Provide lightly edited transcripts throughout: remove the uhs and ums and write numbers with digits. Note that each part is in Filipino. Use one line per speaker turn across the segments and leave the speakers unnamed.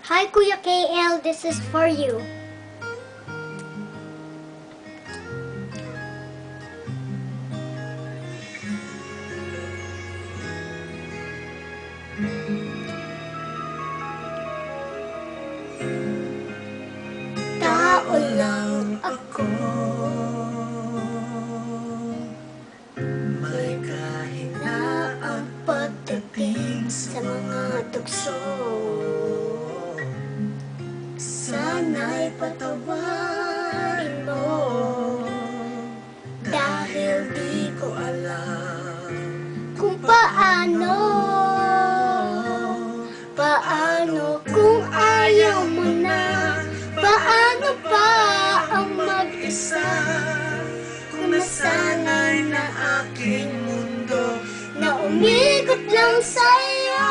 Hi, Kuya KL. This is for you. Tao lang ako,
may kahinaang
pagdating sa mga tukso. Sana'y patawarin mo, dahil di ko
alam
kung paano. Paano kung ayaw mo na? Paano pa ang mag-isa? Kung nasanay na aking mundo na umikot lang sa'yo,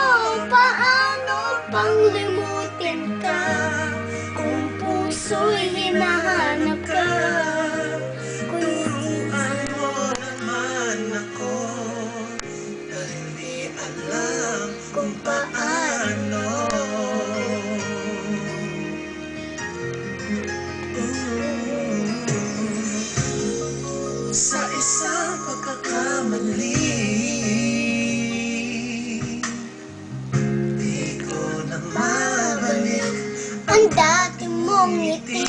paano pang limutin ka? Kung puso'y hinahanap ka,
turuan mo naman ako dahil di alam kung paano. Sa isang pagkakamali, di ko na mabalik
ang dati mong ngiti.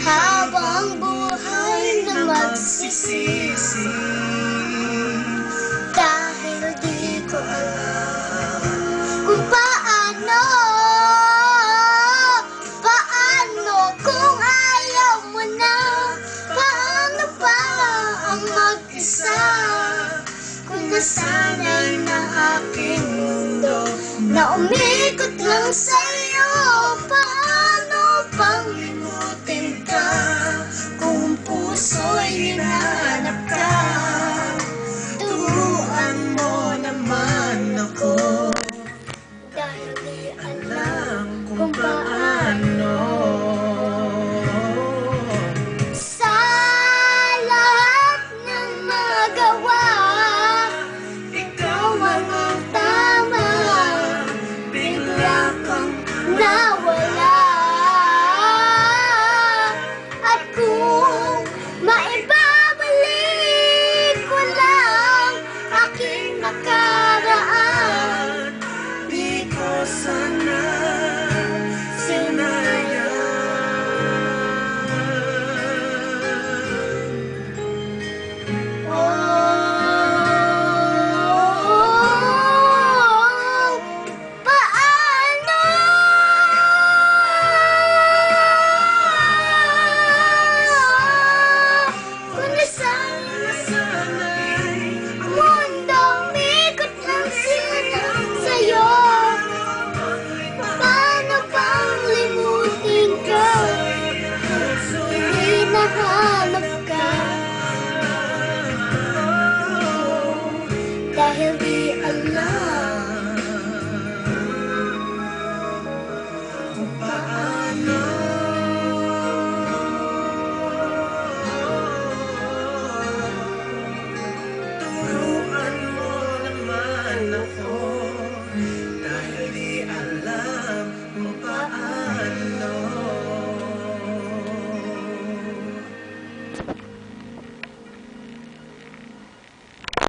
Habang buhay na magsisisi, dahil di ko alam kung paano. Paano kung ayaw mo na? Paano pa ang mag-isa? Kung nasanay na aking mundo na umikot lang sa'yo, paano pang limutin ka? Kung puso'y hinahanap ka, turuan mo naman ako, dahil di alam kung paano. Sa lahat ng magawa, ikaw ang tama. Bigla kang nawala. At kung maibabalik ko lang aking nakaraan,
di ko sana sinayang.
oh, paano? Kung nasanay mundong mikot lang sa'yo, paano pang limutin ka? Hinahanap ka, dahil di alam